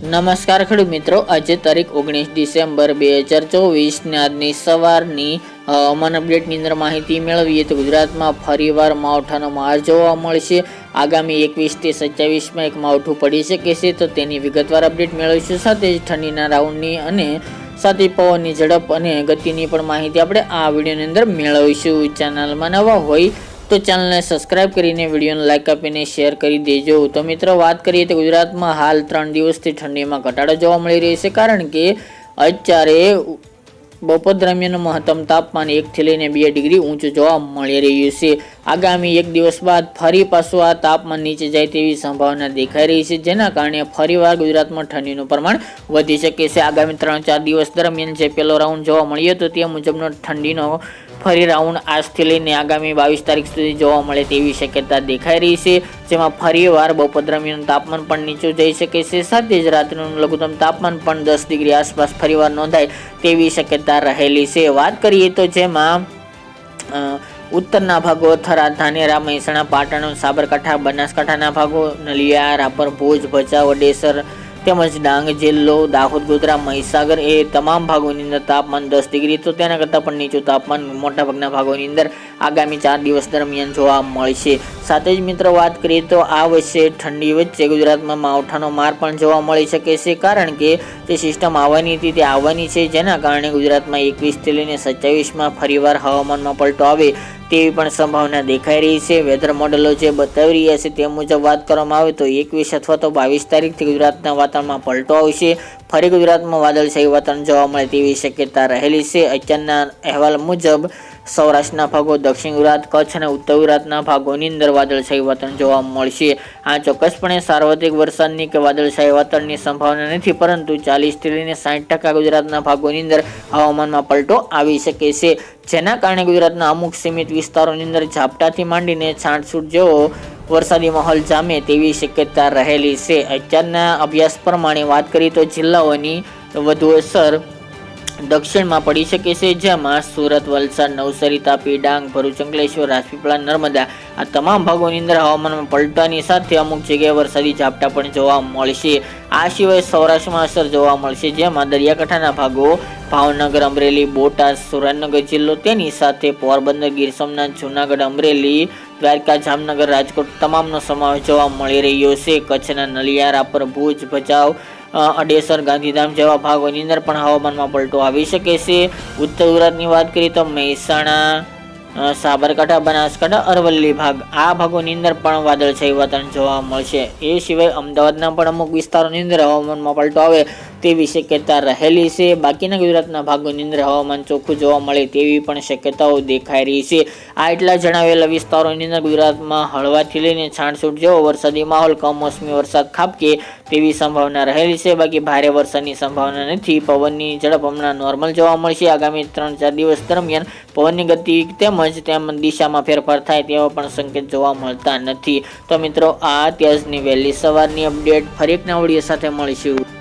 નમસ્કાર ખેડૂત મિત્રો, આજે તારીખ 19 ડિસેમ્બર 2024 ને આજની સવારની હવામાન અપડેટની અંદર માહિતી મેળવીએ તો ગુજરાતમાં ફરીવાર માવઠાનો માર જોવા મળશે. આગામી 21 થી 27માં એક માવઠું પડી શકે છે, તો તેની વિગતવાર અપડેટ મેળવીશું. સાથે જ ઠંડીના રાઉન્ડની અને સાથે પવનની ઝડપ અને ગતિની પણ માહિતી આપણે આ વિડીયોની અંદર મેળવીશું. ચેનલમાં નવા હોય તો ચેનલને સબસ્ક્રાઇબ કરીને વિડીયોને લાઇક આપીને શેર કરી દેજો. તો મિત્રો, વાત કરીએ તો ગુજરાતમાં હાલ 3 દિવસથી ઠંડીમાં ઘટાડો જોવા મળી રહ્યો છે, કારણ કે અત્યારે બપોર દરમિયાન મહત્તમ તાપમાન 1 થી લઈને 2 ડિગ્રી ઊંચું જોવા મળી રહ્યું છે. આગામી એક દિવસ બાદ ફરી પાછું આ તાપમાન નીચે જાય તેવી સંભાવના દેખાઈ રહી છે, જેના કારણે ફરીવાર ગુજરાતમાં ઠંડીનું પ્રમાણ વધી શકે છે. આગામી 3-4 દિવસ દરમિયાન જે પહેલો રાઉન્ડ જોવા મળ્યો હતો તે મુજબનો ઠંડીનો ફરી રાઉન્ડ આજથી લઈને આગામી 22 તારીખ સુધી જોવા મળે તેવી શક્યતા દેખાઈ રહી છે, જેમાં ફરીવાર બપોર દરમિયાન તાપમાન પણ નીચું જઈ શકે છે. સાથે જ રાત્રિનું લઘુત્તમ તાપમાન પણ 10 ડિગ્રી આસપાસ ફરીવાર નોંધાય તેવી શક્યતા રહેલી છે. વાત કરીએ તો જેમાં ઉત્તરના ભાગો થરાદ, ધાનેરા, મહેસાણા, પાટણ, સાબરકાંઠા, બનાસકાંઠાના ભાગો, નલિયા, રાપર, ભુજ, ભચાઉ, અડેસર તેમજ ડાંગ જિલ્લો, દાહોદ, ગોધરા, મહીસાગર એ તમામ ભાગોની અંદર તાપમાન 10 ડિગ્રી તો તેના કરતાં પણ નીચું તાપમાન મોટાભાગના ભાગોની અંદર આગામી 4 દિવસ દરમિયાન જોવા મળશે. સાથે જ મિત્રો, વાત કરીએ તો આ વર્ષે ઠંડી વચ્ચે ગુજરાતમાં માવઠાનો માર પણ જોવા મળી શકે છે, કારણ કે જે સિસ્ટમ આવવાની હતી તે આવવાની છે, જેના કારણે ગુજરાતમાં 21 થી લઈને 27માં ફરીવાર હવામાનમાં પલટો આવે તેવી પણ સંભાવના દેખાઈ રહી છે. વેધર મોડેલો જે બતાવી રહ્યા છે તે મુજબ વાત કરવામાં આવે તો 21 અથવા તો 22 તારીખથી ગુજરાતના વાતાવરણમાં પલટો આવશે. ફરી ગુજરાતમાં વાદળછાયું વાતાવરણ જોવા મળે તેવી શક્યતા રહેલી છે. અત્યારના અહેવાલ મુજબ સૌરાષ્ટ્રના ભાગો, દક્ષિણ ગુજરાત, કચ્છ અને ઉત્તર ગુજરાતના ભાગોની અંદર વાદળછાયું વાતાવરણ જોવા મળશે. આ ચોક્કસપણે સાર્વત્રિક વરસાદની કે વાદળછાયું વાતાવરણની સંભાવના નથી, પરંતુ 40 થી લઈને 60% ગુજરાતના ભાગોની અંદર હવામાનમાં પલટો આવી શકે છે, જેના કારણે ગુજરાતના અમુક સીમિત વિસ્તારોની અંદર ઝાપટાથી માંડીને છાંટછૂટ જેવો વરસાદી માહોલ જામે તેવી શક્યતા રહેલી છે. અત્યારના અભ્યાસ પ્રમાણે વાત કરીએ તો જિલ્લાઓની વધુ અસર દક્ષિણમાં પડી શકે છે, જેમાં સુરત, વલસાડ, નવસારી, તાપી, ડાંગ, ભરૂચ, અંકલેશ્વર, રાજપીપળા, નર્મદા આ તમામ ભાગોની અંદર હવામાનમાં પલટાની સાથે અમુક જગ્યાએ વરસાદી ઝાપટા પણ જોવા મળશે. આ સિવાય સૌરાષ્ટ્રમાં અસર જોવા મળશે, જેમાં દરિયાકાંઠાના ભાગો ભાવનગર, અમરેલી, બોટાદ, સુરેન્દ્રનગર જિલ્લો તેની સાથે પોરબંદર, ગીર સોમનાથ, જૂનાગઢ, અમરેલી, દ્વારકા, જામનગર, રાજકોટ તમામનો સમાવેશ જોવા મળી રહ્યો છે. કચ્છના નલિયા, રાપર, ભુજ, ભચાઉ, અડેસર, ગાંધીધામ જેવા ભાગોની અંદર પણ હવામાનમાં પલટો આવી શકે છે. ઉત્તર ગુજરાતની વાત કરીએ તો મહેસાણા, સાબરકાંઠા, બનાસકાંઠા, અરવલ્લી ભાગ આ ભાગોની અંદર પણ વાદળછાયું વાતાવરણ જોવા મળશે. એ સિવાય અમદાવાદના પણ અમુક વિસ્તારોની અંદર હવામાનમાં પલટો આવે તેવી શક્યતા રહેલી છે. બાકીના ગુજરાતના ભાગોની અંદર હવામાન ચોખ્ખું જોવા મળે તેવી પણ શક્યતાઓ દેખાઈ રહી છે. આ એટલા જણાવેલા વિસ્તારોની અંદર ગુજરાતમાં હળવાથી લઈને છાંટછૂટ જેવો વરસાદી માહોલ, કમોસમી વરસાદ ખાબકે તેવી સંભાવના રહેલી છે. બાકી ભારે વરસાદની સંભાવના નથી. પવનની ઝડપ હમણાં નોર્મલ જોવા મળશે. આગામી 3-4 દિવસ દરમિયાન પવનની ગતિ તેમજ દિશામાં ફેરફાર થાય તેવા પણ સંકેત જોવા મળતા નથી. તો મિત્રો, આ અત્યારની વહેલી સવારની અપડેટ. ફરી એક નવા વિડીયો સાથે મળીશું.